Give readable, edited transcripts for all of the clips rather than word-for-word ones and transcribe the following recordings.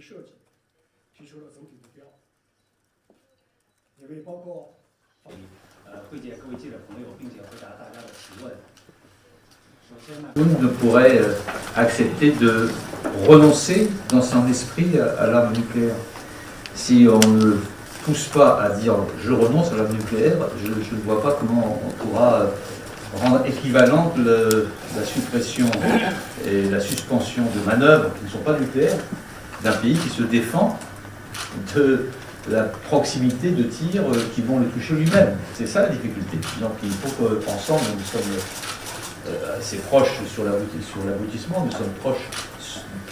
设计提出了总体目标，也为包括会见各位记者朋友，并且回答大家的提问。On ne pourrait accepter de renoncer dans son esprit à l'arme nucléaire. Si on ne pousse pas à dire je renonce à l'arme nucléaire, je ne vois pas comment on pourra rendre équivalente la suppression et la suspension de manœuvres qui ne sont pas nucléaires d'un pays qui se défend de la proximité de tirs qui vont le toucher lui-même. C'est ça la difficulté. Donc il faut qu'ensemble nous sommes assez proches sur l'aboutissement, nous sommes proches,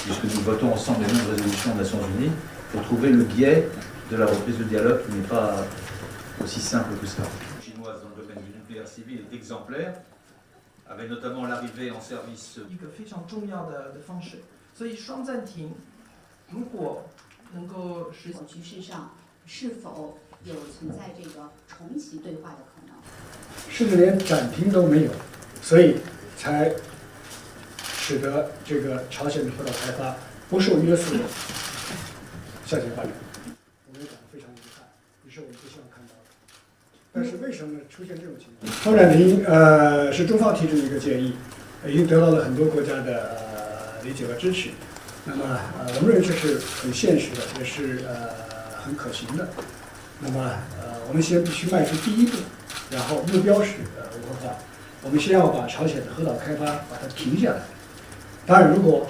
puisque nous votons ensemble les mêmes résolutions des Nations Unies, pour trouver le biais de la reprise de dialogue qui n'est pas aussi simple que ça. La chinoise dans le domaine du nucléaire civil est exemplaire, avec notamment l'arrivée en service. 一个非常重要的方式，所以双暂停，如果能够实现，局势上是否有存在这个重启对话的可能？甚至连暂停都没有，所以才使得这个朝鲜的核岛开发不受约束的向前发展。我们也感到非常遗憾，也是我们不希望看到的。但是为什么出现这种情况？超暂停是中方提出的一个建议，已经得到了很多国家的理解和支持。那么我们认为这是很现实的，也是很可行的。那么我们先必须迈出第一步，然后目标是无核化。我们先要把朝鲜的核岛开发把它停下来。当然，如果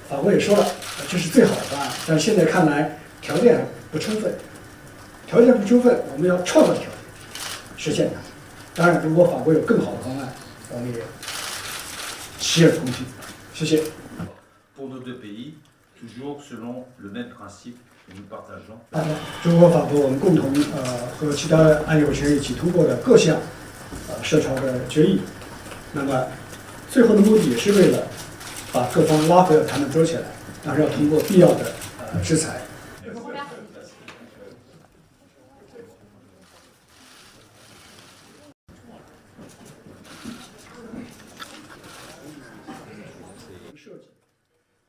法国也说了，这是最好的方案，但现在看来条件还不充分。条件不充分，我们要创造条件实现它。当然，如果法国有更好的方案，我们也洗耳恭听。谢谢。Pour nos deux pays, toujours selon le même principe que nous partageons. 中国、法国，我们共同和其他安理会成员一起通过的各项涉朝的决议。那么最后的目的也是为了把各方拉回到谈判桌前来，当然要通过必要的制裁。设计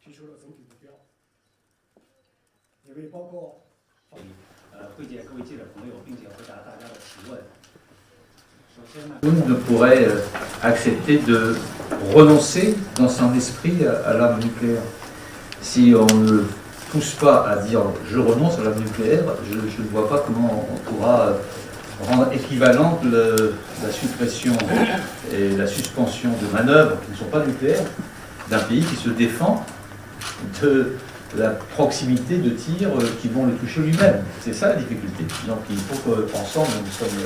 提出了总体目标，也为包括会见各位记者朋友，并且回答大家的提问。On ne pourrait accepter de renoncer dans son esprit à l'arme nucléaire. Si on ne pousse pas à dire je renonce à l'arme nucléaire, je ne vois pas comment on pourra rendre équivalente la suppression et la suspension de manœuvres qui ne sont pas nucléaires d'un pays qui se défend de la proximité de tirs qui vont le toucher lui-même. C'est ça la difficulté. Donc il faut qu'ensemble nous sommes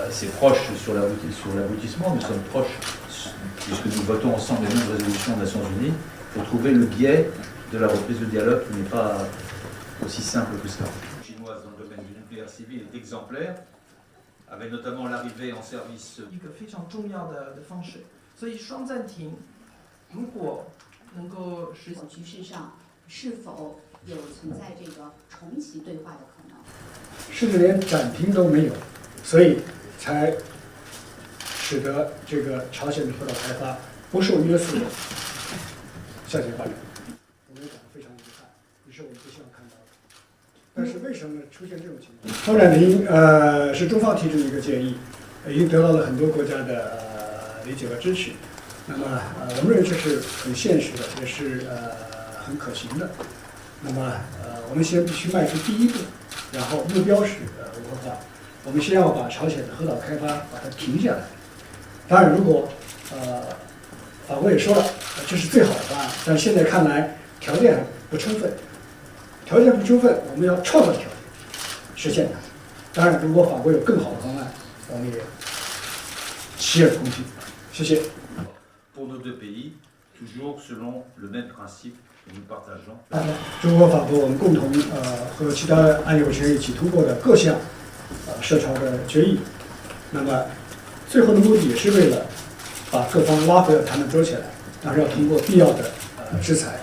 assez proches sur l'aboutissement, nous sommes proches, puisque nous votons ensemble les mêmes résolutions des Nations Unies, pour trouver le biais de la reprise de dialogue qui n'est pas aussi simple que ça. La chinoise dans le domaine du nucléaire civil est exemplaire, avec notamment l'arrivée en service. 一个非常重要的方式，所以双暂停，如果能够实现，局势上是否有存在这个重启对话的可能？甚至连暂停都没有，所以才使得这个朝鲜的核岛开发不受约束的向前发展。我们也感到非常遗憾，也是我们不希望看到的。但是为什么出现这种情况？超暂停是中方提出的一个建议，已经得到了很多国家的理解和支持。那么我们认为这是很现实的，也是很可行的。那么我们先必须迈出第一步，然后目标是无核化。我们先要把朝鲜的核岛开发把它停下来。当然，如果法国也说了，这是最好的方案，但现在看来条件还不充分。条件不充分，我们要创造条件实现它。当然，如果法国有更好的方案，我们也洗耳恭听。谢谢。Pour nos deux pays, toujours selon le même principe que nous partageons. 中国、法国，我们共同和其他安理会成员一起通过的各项涉朝的决议。那么最后的目的也是为了把各方拉回到谈判桌前来，当然要通过必要的制裁。